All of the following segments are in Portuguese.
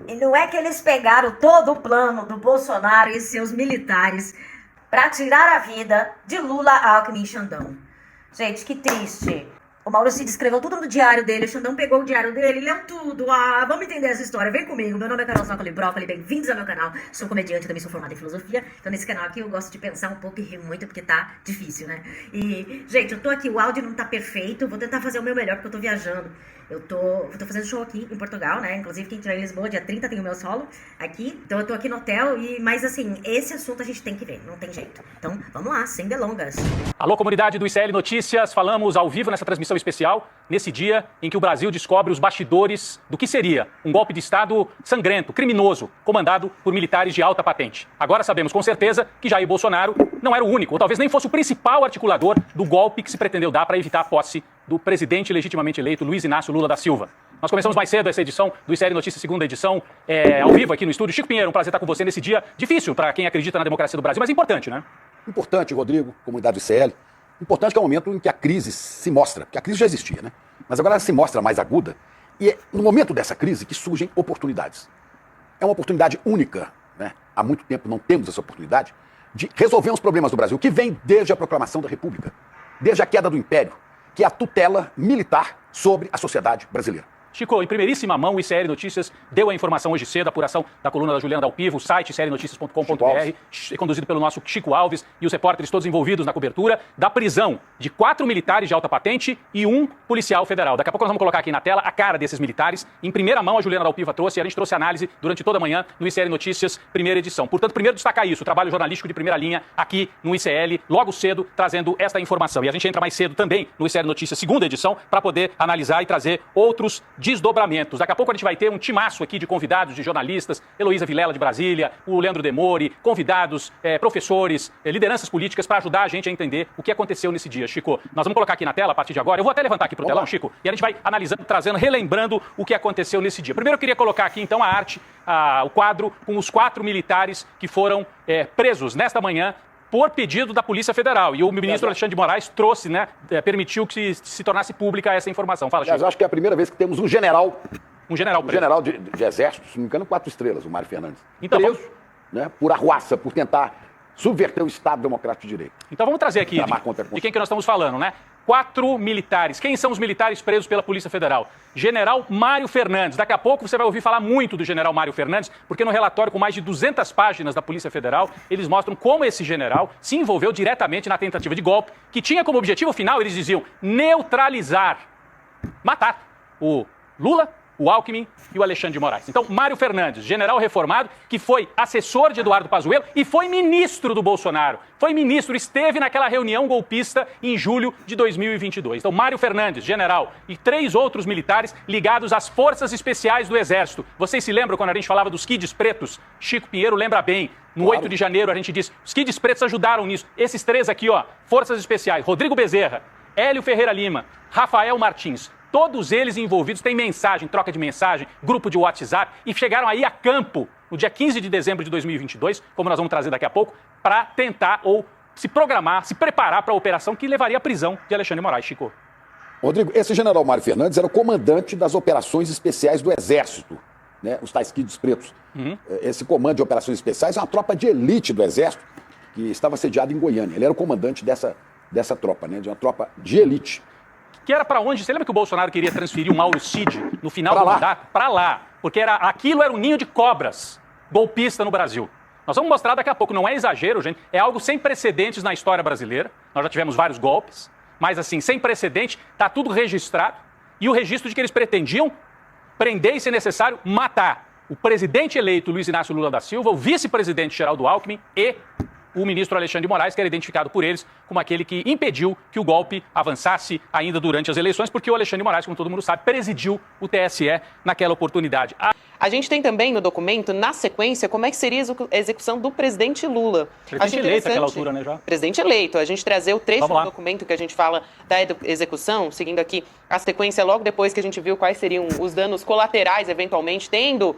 E não é que eles pegaram todo o plano do Bolsonaro e seus militares para tirar a vida de Lula, Alckmin e Xandão. Gente, que triste. O Mauro Cid escreveu tudo no diário dele, o Xandão pegou o diário dele, leu tudo. Vamos entender essa história, vem comigo. Meu nome é Carol Zócoli Brócoli, bem-vindos ao meu canal. Sou comediante, também sou formada em filosofia. Então nesse canal aqui eu gosto de pensar um pouco e rir muito, porque tá difícil, né? E, gente, eu tô aqui, o áudio não tá perfeito, vou tentar fazer o meu melhor, porque eu tô viajando. Eu tô fazendo show aqui em Portugal, né? Inclusive, quem estiver em Lisboa, dia 30, tem o meu solo aqui. Então, eu tô aqui no hotel, mas assim, esse assunto a gente tem que ver, não tem jeito. Então, vamos lá, sem delongas. Alô, comunidade do ICL Notícias. Falamos ao vivo nessa transmissão especial, nesse dia em que o Brasil descobre os bastidores do que seria um golpe de Estado sangrento, criminoso, comandado por militares de alta patente. Agora sabemos com certeza que Jair Bolsonaro não era o único, ou talvez nem fosse o principal articulador do golpe que se pretendeu dar para evitar a posse do presidente legitimamente eleito, Luiz Inácio Lula da Silva. Nós começamos mais cedo essa edição do ICL Notícias, segunda edição, ao vivo aqui no estúdio. Chico Pinheiro, um prazer estar com você nesse dia difícil para quem acredita na democracia do Brasil, mas importante, né? Importante, Rodrigo, comunidade do ICL. Importante que é o momento em que a crise se mostra, porque a crise já existia, né? Mas agora ela se mostra mais aguda, e é no momento dessa crise que surgem oportunidades. É uma oportunidade única, né? Há muito tempo não temos essa oportunidade de resolver os problemas do Brasil, que vem desde a proclamação da República, desde a queda do Império, que é a tutela militar sobre a sociedade brasileira. Chico, em primeiríssima mão, o ICL Notícias deu a informação hoje cedo, a apuração da coluna da Juliana Dalpivo, o site iclnoticias.com.br, conduzido pelo nosso Chico Alves e os repórteres todos envolvidos na cobertura, da prisão de 4 militares de alta patente e 1 policial federal. Daqui a pouco nós vamos colocar aqui na tela a cara desses militares. Em primeira mão, a Juliana Dalpiva trouxe, e a gente trouxe análise durante toda a manhã no ICL Notícias, primeira edição. Portanto, primeiro destacar isso, o trabalho jornalístico de primeira linha aqui no ICL, logo cedo, trazendo esta informação. E a gente entra mais cedo também no ICL Notícias, segunda edição, para poder analisar e trazer outros desdobramentos. Daqui a pouco a gente vai ter um timaço aqui de convidados, de jornalistas, Heloísa Vilela de Brasília, o Leandro Demore, convidados, professores, lideranças políticas para ajudar a gente a entender o que aconteceu nesse dia. Chico, nós vamos colocar aqui na tela a partir de agora. Eu vou até levantar aqui para o telão, Chico, e a gente vai analisando, trazendo, relembrando o que aconteceu nesse dia. Primeiro eu queria colocar aqui então a arte, o quadro com os 4 militares que foram presos nesta manhã por pedido da Polícia Federal. E o ministro Alexandre de Moraes trouxe, né, permitiu que se tornasse pública essa informação. Fala, Chico. Eu acho que é a primeira vez que temos um general general de exército, se não me engano, 4 estrelas, o Mário Fernandes, então, preso, né, por arruaça, por tentar subverter o Estado Democrático de Direito. Então vamos trazer aqui de quem que nós estamos falando, né? 4 militares. Quem são os militares presos pela Polícia Federal? General Mário Fernandes. Daqui a pouco você vai ouvir falar muito do general Mário Fernandes, porque no relatório com mais de 200 páginas da Polícia Federal, eles mostram como esse general se envolveu diretamente na tentativa de golpe, que tinha como objetivo final, eles diziam, neutralizar, matar o Lula, o Alckmin e o Alexandre de Moraes. Então, Mário Fernandes, general reformado, que foi assessor de Eduardo Pazuello e foi ministro do Bolsonaro. Foi ministro, esteve naquela reunião golpista em julho de 2022. Então, Mário Fernandes, general, e 3 outros militares ligados às forças especiais do Exército. Vocês se lembram quando a gente falava dos kids pretos? Chico Pinheiro lembra bem. No 8 de janeiro a gente disse, os kids pretos ajudaram nisso. Esses 3 aqui, ó, forças especiais, Rodrigo Bezerra, Hélio Ferreira Lima, Rafael Martins. Todos eles envolvidos têm mensagem, troca de mensagem, grupo de WhatsApp e chegaram aí a campo no dia 15 de dezembro de 2022, como nós vamos trazer daqui a pouco, para tentar ou se programar, se preparar para a operação que levaria à prisão de Alexandre de Moraes. Chico. Rodrigo, esse general Mário Fernandes era o comandante das operações especiais do Exército, né, os tais kids pretos. Esse comando de operações especiais é uma tropa de elite do Exército que estava sediada em Goiânia. Ele era o comandante dessa tropa, né, de uma tropa de elite. Que era para onde? Você lembra que o Bolsonaro queria transferir o Mauro Cid no final do mandato? Para lá. Porque aquilo era um ninho de cobras golpista no Brasil. Nós vamos mostrar daqui a pouco. Não é exagero, gente. É algo sem precedentes na história brasileira. Nós já tivemos vários golpes. Mas assim, sem precedente, está tudo registrado. E o registro de que eles pretendiam prender e, se necessário, matar o presidente eleito Luiz Inácio Lula da Silva, o vice-presidente Geraldo Alckmin e o ministro Alexandre de Moraes, que era identificado por eles como aquele que impediu que o golpe avançasse ainda durante as eleições, porque o Alexandre de Moraes, como todo mundo sabe, presidiu o TSE naquela oportunidade. A gente tem também no documento, na sequência, como é que seria a execução do presidente Lula. Presidente eleito naquela altura, né, já? Presidente eleito. A gente trazer o trecho do documento que a gente fala da execução, seguindo aqui a sequência logo depois que a gente viu quais seriam os danos colaterais, eventualmente, tendo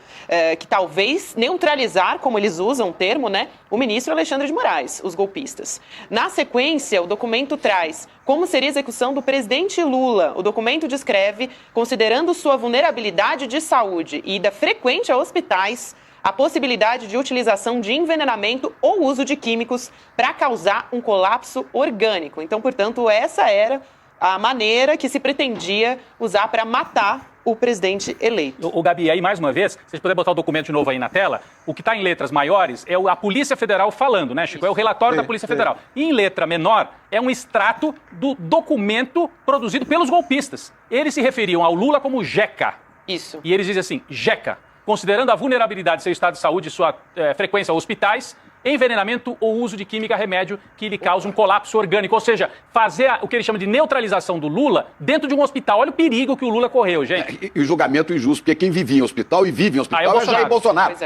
que talvez neutralizar, como eles usam o termo, né, o ministro Alexandre de Moraes, os golpistas. Na sequência, o documento traz como seria a execução do presidente Lula. O documento descreve, considerando sua vulnerabilidade de saúde e ida frequente a hospitais, a possibilidade de utilização de envenenamento ou uso de químicos para causar um colapso orgânico. Então, portanto, essa era a maneira que se pretendia usar para matar o presidente eleito. O Gabi, aí mais uma vez, se vocês puderem botar o documento de novo aí na tela, o que está em letras maiores é a Polícia Federal falando, né, Chico? É o relatório da Polícia Federal. E em letra menor é um extrato do documento produzido pelos golpistas. Eles se referiam ao Lula como Jeca. Isso. E eles dizem assim, Jeca, considerando a vulnerabilidade de seu estado de saúde e sua frequência a hospitais, envenenamento ou uso de química remédio que lhe causa um colapso orgânico. Ou seja, fazer o que ele chama de neutralização do Lula dentro de um hospital. Olha o perigo que o Lula correu, gente. E o julgamento injusto, porque quem vivia em hospital e vive em hospital é o Jair Bolsonaro.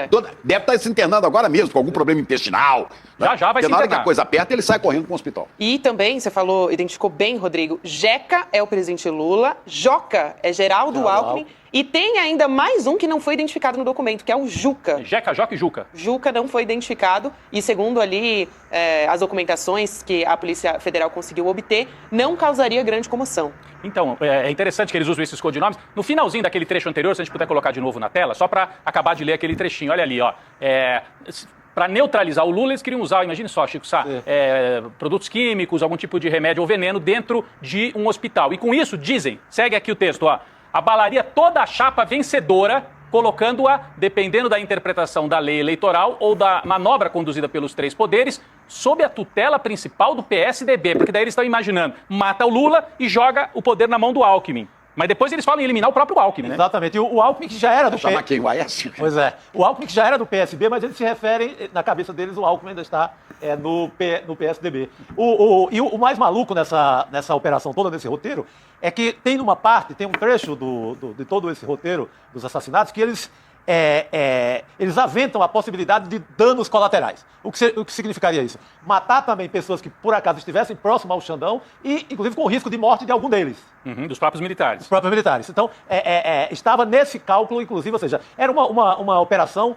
Deve estar se internando agora mesmo, com algum problema intestinal. Já vai se internar. Na hora que a coisa aperta, ele sai correndo para o hospital. E também, você falou, identificou bem, Rodrigo, Jeca é o presidente Lula, Joca é Geraldo Alckmin. E tem ainda mais um que não foi identificado no documento, que é o Juca. Jeca, Joca e Juca. Juca não foi identificado e, segundo ali as documentações que a Polícia Federal conseguiu obter, não causaria grande comoção. Então, é interessante que eles usam esses codinomes. No finalzinho daquele trecho anterior, se a gente puder colocar de novo na tela, só para acabar de ler aquele trechinho. Olha ali, ó. Para neutralizar o Lula, eles queriam usar, imagine só, Chico Sá, produtos químicos, algum tipo de remédio ou veneno dentro de um hospital. E com isso, dizem, segue aqui o texto, ó, abalaria toda a chapa vencedora, colocando-a, dependendo da interpretação da lei eleitoral ou da manobra conduzida pelos três poderes, sob a tutela principal do PSDB. Porque daí eles estão imaginando, mata o Lula e joga o poder na mão do Alckmin. Mas depois eles falam em eliminar o próprio Alckmin, né? Exatamente. E o Alckmin que já era do PSB. Quem? O Aécio? Pois é. O Alckmin que já era do PSB, mas eles se referem, na cabeça deles, o Alckmin ainda está no PSDB. E o mais maluco nessa operação toda, nesse roteiro, é que tem uma parte, tem um trecho de todo esse roteiro dos assassinatos que eles aventam a possibilidade de danos colaterais. O que significaria isso? Matar também pessoas que, por acaso, estivessem próximas ao Xandão e, inclusive, com risco de morte de algum deles. Dos próprios militares. Dos próprios militares. Então, estava nesse cálculo, inclusive, ou seja, era uma operação,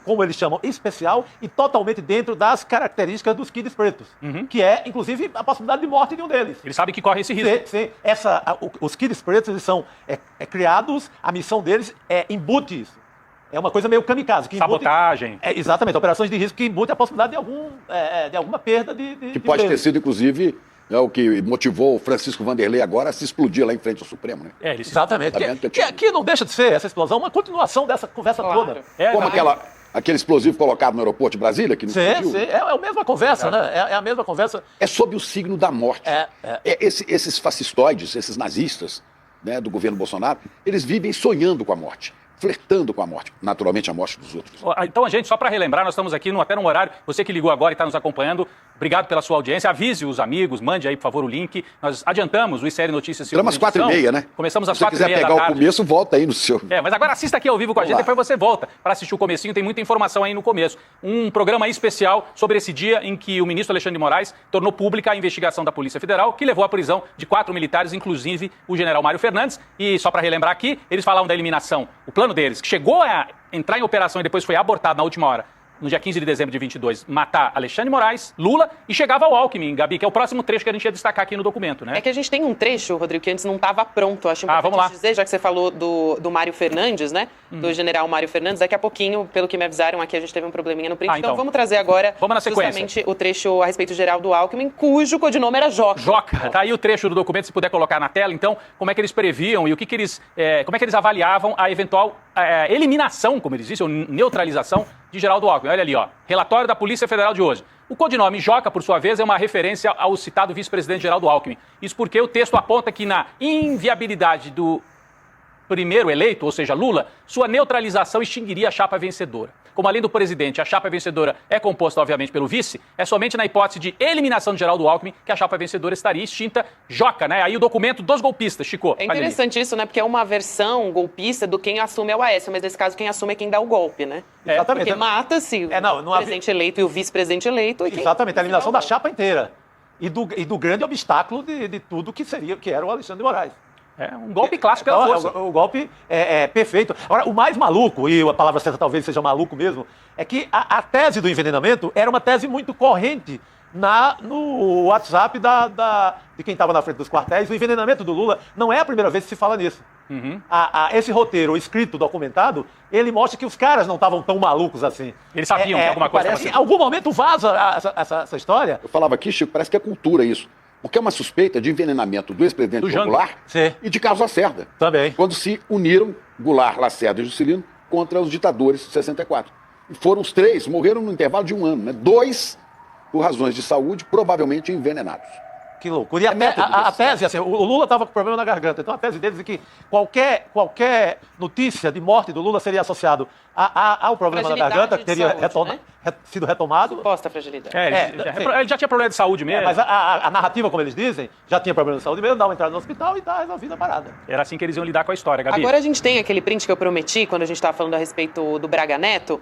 como eles chamam, especial e totalmente dentro das características dos Kids Pretos, que é, inclusive, a possibilidade de morte de um deles. Eles sabem que corre esse risco. Sim. Os Kids Pretos, eles são criados, a missão deles é embute isso. É uma coisa meio kamikaze. Sabotagem. Exatamente, operações de risco que embute a possibilidade de alguma perda de que pode ter sido, inclusive, o que motivou o Francisco Vanderlei agora a se explodir lá em frente ao Supremo, né? Exatamente. Que não deixa de ser essa explosão, uma continuação dessa conversa toda. Como aquele explosivo colocado no aeroporto de Brasília, que não explodiu. Sim, é a mesma conversa, né? É a mesma conversa. É sob o signo da morte. Esses fascistoides, esses nazistas, né, do governo Bolsonaro, eles vivem sonhando com a morte, flertando com a morte, naturalmente a morte dos outros. Então, gente, só para relembrar, nós estamos aqui até num horário, você que ligou agora e está nos acompanhando, obrigado pela sua audiência, avise os amigos, mande aí, por favor, o link. Nós adiantamos o ICL Notícias. Entramos às 4h30, né? Começamos às 4h30 da tarde. Se você quiser pegar o começo, volta aí no seu... Mas agora assista aqui ao vivo com a gente, depois você volta para assistir o comecinho, tem muita informação aí no começo. Um programa aí especial sobre esse dia em que o ministro Alexandre de Moraes tornou pública a investigação da Polícia Federal, que levou à prisão de 4 militares, inclusive o general Mário Fernandes. E só para relembrar aqui, eles falavam da eliminação, o plano deles, que chegou a entrar em operação e depois foi abortado na última hora, no dia 15 de dezembro de 22, matar Alexandre de Moraes, Lula, e chegava ao Alckmin, Gabi, que é o próximo trecho que a gente ia destacar aqui no documento, né? É que a gente tem um trecho, Rodrigo, que antes não estava pronto. Acho importante vamos lá. dizer, já que você falou do Mário Fernandes, né? Do general Mário Fernandes. Daqui a pouquinho, pelo que me avisaram aqui, a gente teve um probleminha no print. Então vamos trazer agora justamente o trecho a respeito do Geraldo Alckmin, cujo codinome era Joca. Joca. Tá aí o trecho do documento, se puder colocar na tela. Então, como é que eles previam e o que eles, como é que eles avaliavam a eventual eliminação, como eles dizem, ou neutralização de Geraldo Alckmin. Olha ali, ó. Relatório da Polícia Federal de hoje. O codinome Joca, por sua vez, é uma referência ao citado vice-presidente Geraldo Alckmin. Isso porque o texto aponta que na inviabilidade do primeiro eleito, ou seja, Lula, sua neutralização extinguiria a chapa vencedora. Como além do presidente, a chapa vencedora é composta, obviamente, pelo vice, é somente na hipótese de eliminação de Geraldo Alckmin que a chapa vencedora estaria extinta. Joca, né? Aí o documento dos golpistas, Chico. É interessante isso, né? Porque é uma versão golpista do quem assume é o Aécio, mas nesse caso quem assume é quem dá o golpe, né? Exatamente. Porque mata-se o presidente eleito e o vice-presidente eleito. Exatamente, a eliminação da chapa inteira. E do grande obstáculo de tudo que era o Alexandre de Moraes. É um golpe clássico pela força. O golpe é perfeito. Agora, o mais maluco, e a palavra certa talvez seja maluco mesmo, é que a tese do envenenamento era uma tese muito corrente no WhatsApp de quem estava na frente dos quartéis. O envenenamento do Lula não é a primeira vez que se fala nisso. Uhum. Esse roteiro escrito, documentado, ele mostra que os caras não estavam tão malucos assim. Eles sabiam que alguma coisa parece, em algum momento vaza essa história. Eu falava aqui, Chico, parece que é cultura isso. Porque é uma suspeita de envenenamento do ex-presidente Goulart e de Carlos Lacerda. Também. Quando se uniram, Goulart, Lacerda e Juscelino, contra os ditadores de 64. E foram os 3, morreram no intervalo de 1 ano, né? 2 por razões de saúde, provavelmente envenenados. Que loucura. E a tese, assim, o Lula estava com problema na garganta. Então a tese deles é que qualquer notícia de morte do Lula seria associado ao problema na garganta, que teria sido retomado. Suposta fragilidade. Ele já tinha problema de saúde mesmo. Mas a narrativa, como eles dizem, já tinha problema de saúde mesmo, dá uma entrada no hospital e está resolvida a parada. Era assim que eles iam lidar com a história, Gabi. Agora a gente tem aquele print que eu prometi quando a gente estava falando a respeito do Braga Neto.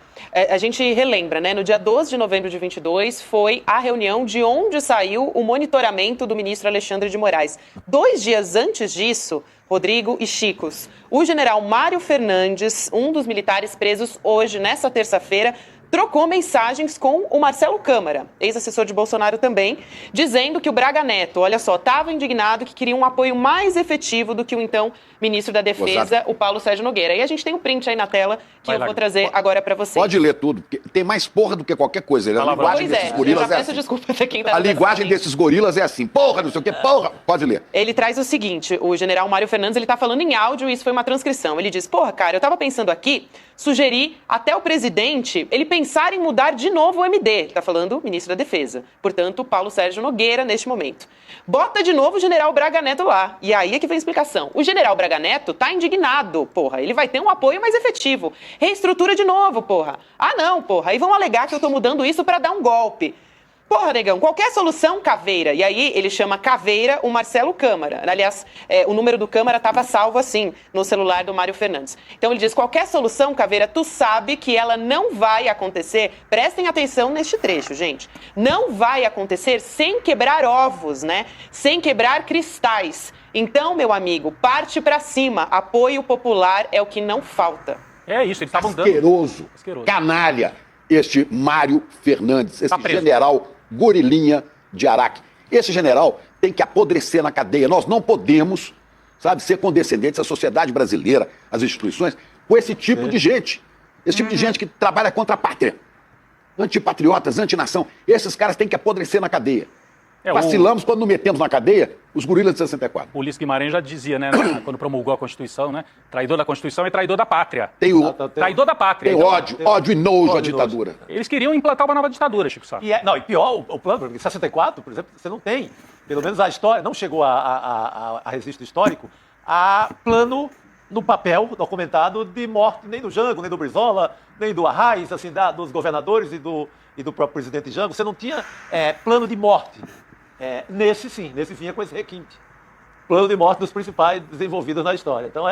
A gente relembra, né? No dia 12 de novembro de 22 foi a reunião de onde saiu o monitoramento do ministro Alexandre de Moraes. 2 dias antes disso, Rodrigo e Chicos, o general Mário Fernandes, um dos militares presos hoje, nessa terça-feira, trocou mensagens com o Marcelo Câmara, ex-assessor de Bolsonaro também, dizendo que o Braga Neto, olha só, estava indignado, que queria um apoio mais efetivo do que o então ministro da Defesa, o Paulo Sérgio Nogueira. E a gente tem um print aí na tela que eu vou trazer agora para vocês. Pode ler tudo, porque tem mais porra do que qualquer coisa. A linguagem desses gorilas é assim. Desculpa pra quem tá a linguagem desses gorilas é assim, porra, não sei o que, porra. Pode ler. Ele traz o seguinte, o general Mário Fernandes, ele tá falando em áudio e isso foi uma transcrição. Ele diz, porra, cara, eu tava pensando aqui, sugeri até o presidente ele pensar em mudar de novo o MD. Ele tá falando o ministro da Defesa. Portanto, Paulo Sérgio Nogueira neste momento. Bota de novo o general Braga Neto lá. E aí é que vem a explicação. O general Braga Neto tá indignado, porra. Ele vai ter um apoio mais efetivo. Reestrutura de novo, porra. Ah, não, porra. Aí vão alegar que eu tô mudando isso pra dar um golpe. Porra, negão, qualquer solução, Caveira. E aí ele chama Caveira o Marcelo Câmara. Aliás, o número do Câmara estava salvo assim no celular do Mário Fernandes. Então ele diz, qualquer solução, Caveira, tu sabe que ela não vai acontecer. Prestem atenção neste trecho, gente. Não vai acontecer sem quebrar ovos, né? Sem quebrar cristais. Então, meu amigo, parte pra cima. Apoio popular é o que não falta. É isso, eles estavam dando... Asqueroso, canalha, este Mário Fernandes, esse general gorilinha de Araque. Esse general tem que apodrecer na cadeia. Nós não podemos, sabe, ser condescendentes à sociedade brasileira, às instituições, com esse tipo de gente. Esse tipo de gente que trabalha contra a pátria. Antipatriotas, antinação. Esses caras têm que apodrecer na cadeia. Vacilamos quando não metemos na cadeia os gorilas de 64. O Ulisses Guimarães já dizia, né, quando promulgou a Constituição, né? Traidor da Constituição é traidor da pátria. Traidor da pátria. Tem ódio e nojo à ditadura. Eles queriam implantar uma nova ditadura, Chico Sá. E pior, o plano, porque em 64, por exemplo, você não tem, pelo menos a história, não chegou a registro histórico, a plano no papel documentado de morte nem do Jango, nem do Brizola, nem do Arraes, assim, dos governadores e do próprio presidente Jango. Você não tinha plano de morte. Nesse vinha com esse requinte. Plano de morte dos principais desenvolvidos na história. Então,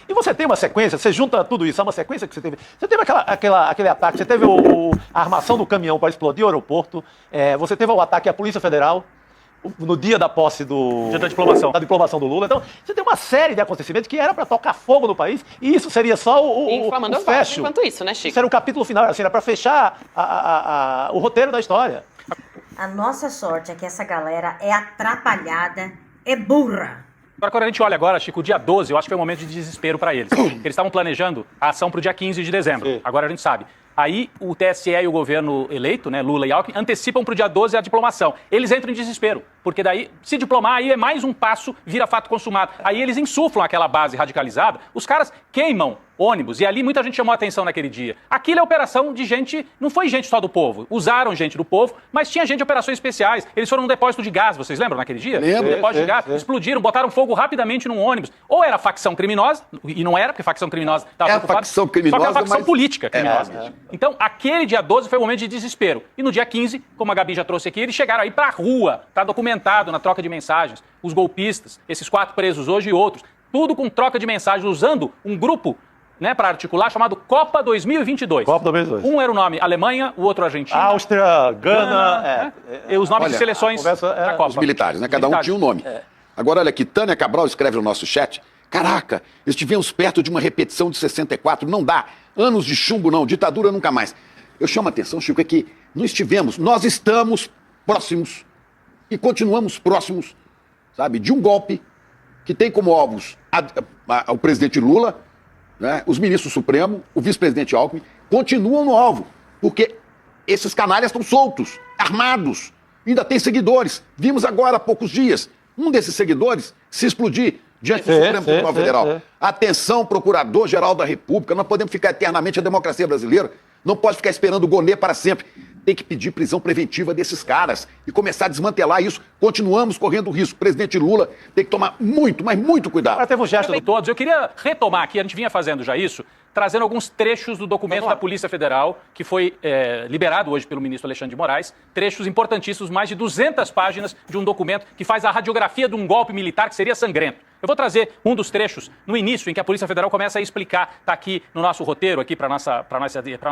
E você tem uma sequência, você junta tudo isso, é uma sequência que você teve. Você teve aquele ataque, você teve a armação do caminhão para explodir o aeroporto, você teve o ataque à Polícia Federal, no dia da posse dia da diplomação do Lula. Então, você tem uma série de acontecimentos que era para tocar fogo no país, e isso seria só o fecho. Enquanto isso, né, Chico? Isso era o capítulo final, assim, era para fechar o roteiro da história. A nossa sorte é que essa galera é atrapalhada, é burra. Agora, quando a gente olha agora, Chico, o dia 12, eu acho que foi um momento de desespero para eles. Eles estavam planejando a ação para o dia 15 de dezembro. Sim. Agora a gente sabe. Aí o TSE e o governo eleito, né, Lula e Alckmin, antecipam para o dia 12 a diplomação. Eles entram em desespero, porque daí, se diplomar, aí é mais um passo, vira fato consumado. Aí eles insuflam aquela base radicalizada, os caras queimam ônibus, e ali muita gente chamou a atenção naquele dia. Aquilo é operação de gente, não foi gente só do povo, usaram gente do povo, mas tinha gente de operações especiais. Eles foram num depósito de gás, vocês lembram naquele dia? Lembro. Um depósito de gás, explodiram, botaram fogo rapidamente num ônibus. Ou era facção criminosa, e não era, porque facção criminosa estava preocupada, facção criminosa, só que era facção política criminosa. Mesmo. Então, aquele dia 12 foi um momento de desespero. E no dia 15, como a Gabi já trouxe aqui, eles chegaram aí pra rua, tá documentado na troca de mensagens, os golpistas, esses 4 presos hoje e outros, tudo com troca de mensagens, usando um grupo, né, para articular, chamado Copa 2022. Copa 2022. Um era o nome Alemanha, o outro Argentina. Áustria, Gana. E os nomes de seleções da Copa. Os militares, né? Cada um tinha um nome. Agora, olha aqui, Tânia Cabral escreve no nosso chat, caraca, estivemos perto de uma repetição de 64, não dá. Anos de chumbo não, ditadura nunca mais. Eu chamo a atenção, Chico, é que nós estamos próximos e continuamos próximos, sabe, de um golpe que tem como alvos o presidente Lula, né, os ministros Supremos, o vice-presidente Alckmin, continuam no alvo, porque esses canalhas estão soltos, armados, ainda tem seguidores. Vimos agora há poucos dias um desses seguidores se explodir diante do Supremo Tribunal Federal. Atenção, Procurador-Geral da República, não podemos ficar eternamente a democracia brasileira, não pode ficar esperando o Gonê para sempre. Tem que pedir prisão preventiva desses caras e começar a desmantelar isso. Continuamos correndo risco. O presidente Lula tem que tomar muito, mas muito cuidado. Agora teve um gesto de todos. Eu queria retomar aqui, a gente vinha fazendo já isso, trazendo alguns trechos do documento da Polícia Federal, que foi liberado hoje pelo ministro Alexandre de Moraes, trechos importantíssimos, mais de 200 páginas de um documento que faz a radiografia de um golpe militar que seria sangrento. Eu vou trazer um dos trechos no início, em que a Polícia Federal começa a explicar, está aqui no nosso roteiro, aqui para nossa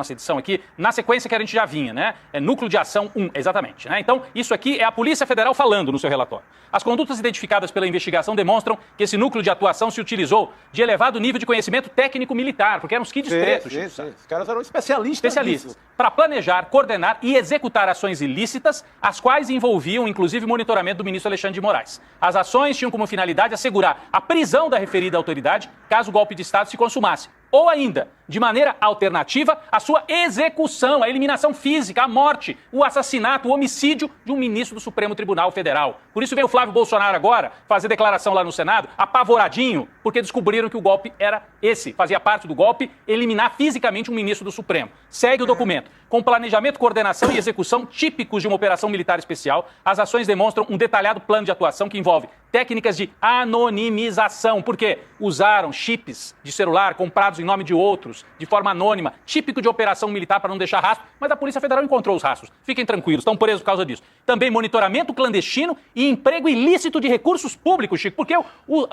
edição aqui, na sequência que a gente já vinha, né? É Núcleo de Ação 1, exatamente. Né? Então, isso aqui é a Polícia Federal falando no seu relatório. As condutas identificadas pela investigação demonstram que esse núcleo de atuação se utilizou de elevado nível de conhecimento técnico militar, porque eram os kits pretos. Os caras eram especialistas. Para planejar, coordenar e executar ações ilícitas, as quais envolviam, inclusive, monitoramento do ministro Alexandre de Moraes. As ações tinham como finalidade assegurar a prisão da referida autoridade caso o golpe de Estado se consumasse. Ou ainda, de maneira alternativa, a sua execução, a eliminação física, a morte, o assassinato, o homicídio de um ministro do Supremo Tribunal Federal. Por isso veio o Flávio Bolsonaro agora fazer declaração lá no Senado, apavoradinho, porque descobriram que o golpe era esse, fazia parte do golpe, eliminar fisicamente um ministro do Supremo. Segue o documento. Com planejamento, coordenação e execução típicos de uma operação militar especial, as ações demonstram um detalhado plano de atuação que envolve técnicas de anonimização, porque usaram chips de celular comprados em nome de outros, de forma anônima, típico de operação militar para não deixar rastro, mas a Polícia Federal encontrou os rastros. Fiquem tranquilos, estão presos por causa disso. Também monitoramento clandestino e emprego ilícito de recursos públicos, Chico, porque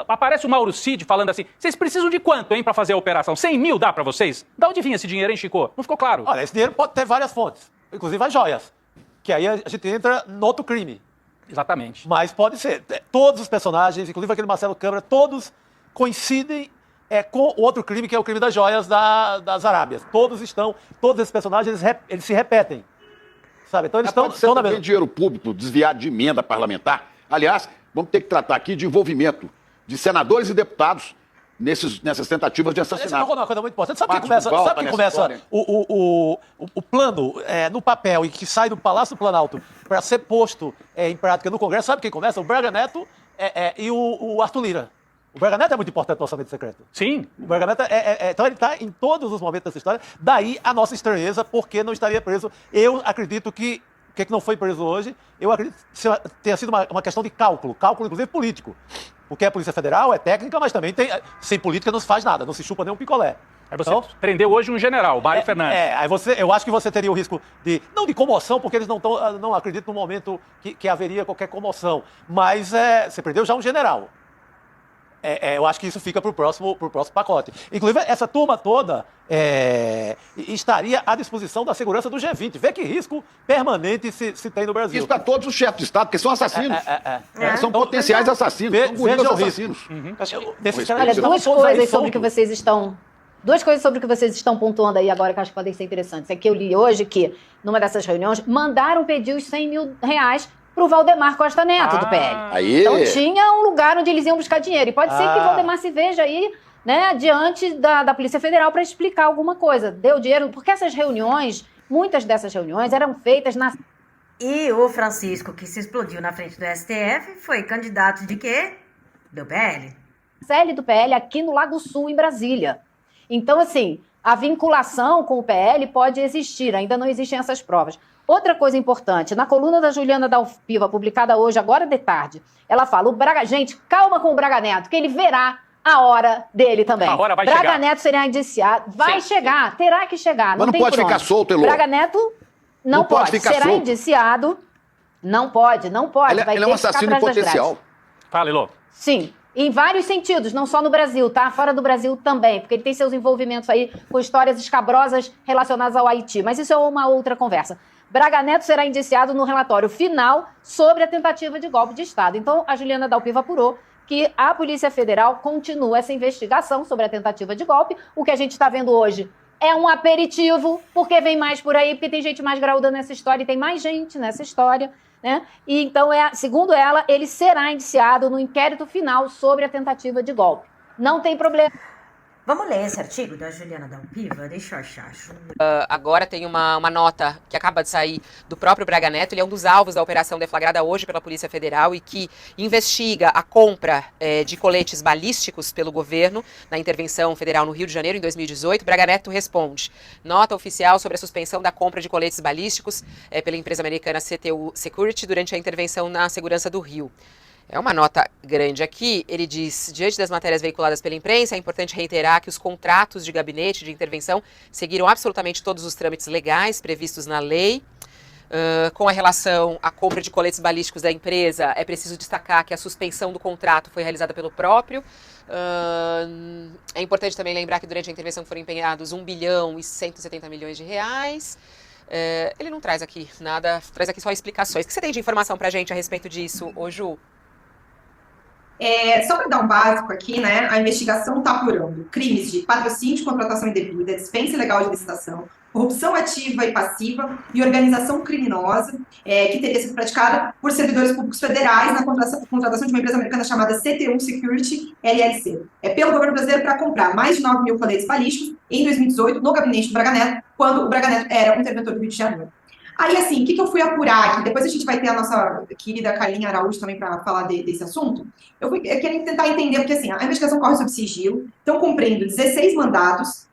aparece o Mauro Cid falando assim, vocês precisam de quanto, hein, para fazer a operação? 100 mil dá para vocês? Da onde vinha esse dinheiro, hein, Chico? Não ficou claro? Olha, esse dinheiro pode ter várias fontes, inclusive as joias, que aí a gente entra no outro crime. Exatamente. Mas pode ser. Todos os personagens, inclusive aquele Marcelo Câmara, todos coincidem com o outro crime, que é o crime das joias das Arábias. Todos esses personagens, eles se repetem. Sabe? Então eles estão na mesma. Dinheiro público desviado de emenda parlamentar. Aliás, vamos ter que tratar aqui de envolvimento de senadores e deputados nessas tentativas de assassinato. Essa é uma coisa muito importante. Sabe que começa o plano no papel e que sai do Palácio do Planalto para ser posto em prática no Congresso? Sabe quem começa? O Braga Neto e o Arthur Lira. O Braga Neto é muito importante no orçamento secreto. Sim. O Braga Neto então ele está em todos os momentos dessa história. Daí a nossa estranheza, porque não estaria preso. Eu acredito que o que não foi preso hoje, eu acredito que tenha sido uma questão de cálculo inclusive político. Porque a Polícia Federal é técnica, mas também sem política não se faz nada, não se chupa nem um picolé. Aí você prendeu hoje um general, Mário Fernandes. Aí eu acho que você teria o risco não de comoção, porque eles não acreditam no momento que haveria qualquer comoção, mas você prendeu já um general. Eu acho que isso fica para o próximo pacote. Inclusive, essa turma toda estaria à disposição da segurança do G20. Vê que risco permanente se tem no Brasil. Isso para todos os chefes de Estado, porque são assassinos. São potenciais assassinos, são gorilas assassinos. Olha, duas coisas sobre o que vocês estão pontuando aí agora que eu acho que podem ser interessantes. É que eu li hoje que, numa dessas reuniões, mandaram pedir os R$100 mil para o Valdemar Costa Neto, do PL. Aí. Então tinha um lugar onde eles iam buscar dinheiro. E pode ser que o Valdemar se veja aí, né, diante da Polícia Federal para explicar alguma coisa. Deu dinheiro, porque essas reuniões, muitas dessas reuniões eram feitas na... E o Francisco, que se explodiu na frente do STF, foi candidato de quê? Do PL. Célio do PL aqui no Lago Sul, em Brasília. Então, assim, a vinculação com o PL pode existir, ainda não existem essas provas. Outra coisa importante, na coluna da Juliana Dalpiva, publicada hoje, agora de tarde, ela fala, gente, calma com o Braga Neto, que ele verá a hora dele também. A hora vai Braga chegar. Neto será indiciado, vai chegar, terá que chegar. Mas não pode ficar solto, Elô. Braga Neto não pode, ficar será solto. indiciado, não pode. Ele é um assassino em potencial. Fala, Elô. Sim, em vários sentidos, não só no Brasil, tá? Fora do Brasil também, porque ele tem seus envolvimentos aí com histórias escabrosas relacionadas ao Haiti, mas isso é uma outra conversa. Braga Neto será indiciado no relatório final sobre a tentativa de golpe de Estado. Então, a Juliana Dalpiva apurou que a Polícia Federal continua essa investigação sobre a tentativa de golpe. O que a gente está vendo hoje é um aperitivo, porque vem mais por aí, porque tem gente mais graúda nessa história e tem mais gente nessa história. né? E então, segundo ela, ele será indiciado no inquérito final sobre a tentativa de golpe. Não tem problema. Vamos ler esse artigo da Juliana Dalpiva? Deixa eu achar. Agora tem uma nota que acaba de sair do próprio Braga Neto. Ele é um dos alvos da operação deflagrada hoje pela Polícia Federal e que investiga a compra de coletes balísticos pelo governo na intervenção federal no Rio de Janeiro em 2018. Braga Neto responde. Nota oficial sobre a suspensão da compra de coletes balísticos pela empresa americana CTU Security durante a intervenção na segurança do Rio. É uma nota grande aqui. Ele diz, diante das matérias veiculadas pela imprensa, é importante reiterar que os contratos de gabinete de intervenção seguiram absolutamente todos os trâmites legais previstos na lei. Com a relação à compra de coletes balísticos da empresa, é preciso destacar que a suspensão do contrato foi realizada pelo próprio. É importante também lembrar que durante a intervenção foram empenhados 1 bilhão e 170 milhões de reais. Ele não traz aqui nada, traz aqui só explicações. O que você tem de informação pra gente a respeito disso, ô Ju? Só para dar um básico aqui, né, a investigação está apurando crimes de patrocínio de contratação indevida, dispensa ilegal de licitação, corrupção ativa e passiva e organização criminosa que teria sido praticada por servidores públicos federais na contratação de uma empresa americana chamada CTU Security LLC. Pelo governo brasileiro para comprar mais de 9 mil coletes balísticos em 2018 no gabinete do Braga Neto, quando o Braga Neto era um interventor do Rio de Janeiro. Aí, assim, o que eu fui apurar aqui? Depois a gente vai ter a nossa querida Carlinha Araújo também para falar desse assunto. Eu queria tentar entender, porque assim, a investigação corre sob sigilo, estão cumprindo 16 mandados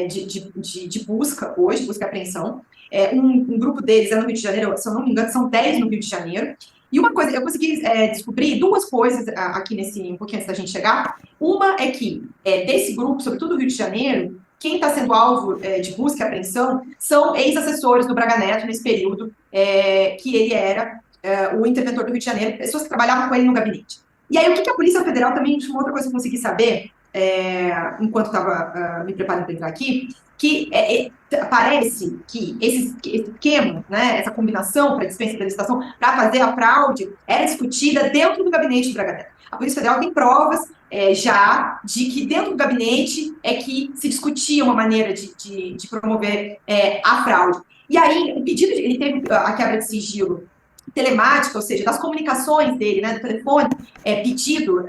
de busca hoje, busca e apreensão. Um grupo deles é no Rio de Janeiro, se eu não me engano, são 10 no Rio de Janeiro. E uma coisa, eu consegui descobrir duas coisas aqui um pouquinho antes da gente chegar. Uma é que desse grupo, sobretudo no Rio de Janeiro, quem está sendo alvo de busca e apreensão são ex-assessores do Braga Neto nesse período que ele era o interventor do Rio de Janeiro, pessoas que trabalhavam com ele no gabinete. E aí, o que a Polícia Federal também, uma outra coisa que eu consegui saber, enquanto estava me preparando para entrar aqui, que parece que esse esquema, né, essa combinação para dispensa da licitação, para fazer a fraude, era discutida dentro do gabinete do Braga Neto. A Polícia Federal tem provas já de que dentro do gabinete é que se discutia uma maneira de promover a fraude. E aí, o pedido, ele teve a quebra de sigilo telemática, ou seja, das comunicações dele, né, do telefone pedido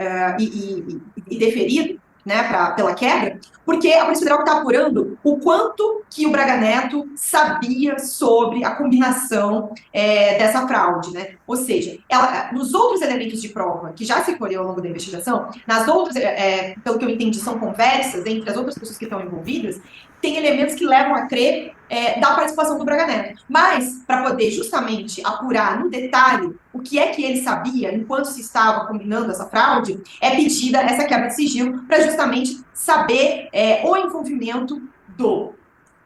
e deferido, né, pela quebra, porque a Polícia Federal está apurando o quanto que o Braga Neto sabia sobre a combinação dessa fraude, né? Ou seja, nos outros elementos de prova que já se colheu ao longo da investigação, nas outras, pelo que eu entendi, são conversas entre as outras pessoas que estão envolvidas, tem elementos que levam a crer da participação do Braga Neto. Mas, para poder justamente apurar no detalhe o que é que ele sabia enquanto se estava combinando essa fraude, é pedida essa quebra de sigilo para justamente saber o envolvimento do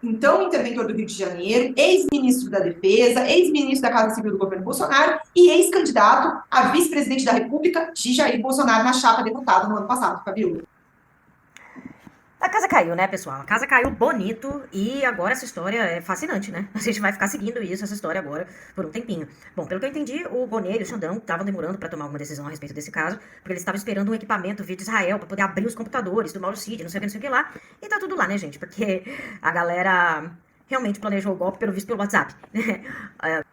então interventor do Rio de Janeiro, ex-ministro da Defesa, ex-ministro da Casa Civil do governo Bolsonaro e ex-candidato a vice-presidente da República de Jair Bolsonaro na chapa deputado no ano passado, Fabiola. A casa caiu, né, pessoal? A casa caiu bonito e agora essa história é fascinante, né? A gente vai ficar seguindo essa história agora, por um tempinho. Bom, pelo que eu entendi, o Gonelli e o Xandão estavam demorando para tomar alguma decisão a respeito desse caso, porque eles estavam esperando um equipamento via de Israel para poder abrir os computadores do Mauro Cid, não sei o que lá. E tá tudo lá, né, gente? Porque a galera realmente planejou o golpe, pelo visto, pelo WhatsApp.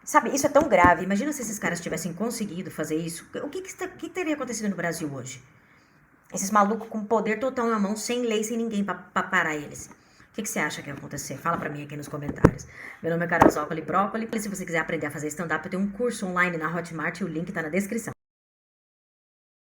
Sabe, isso é tão grave. Imagina se esses caras tivessem conseguido fazer isso. O que teria acontecido no Brasil hoje? Esses malucos com poder total na mão, sem lei, sem ninguém pra parar eles. O que você acha que vai acontecer? Fala pra mim aqui nos comentários. Meu nome é Carol Zócoli Brócoli. Se você quiser aprender a fazer stand-up, eu tenho um curso online na Hotmart e o link tá na descrição.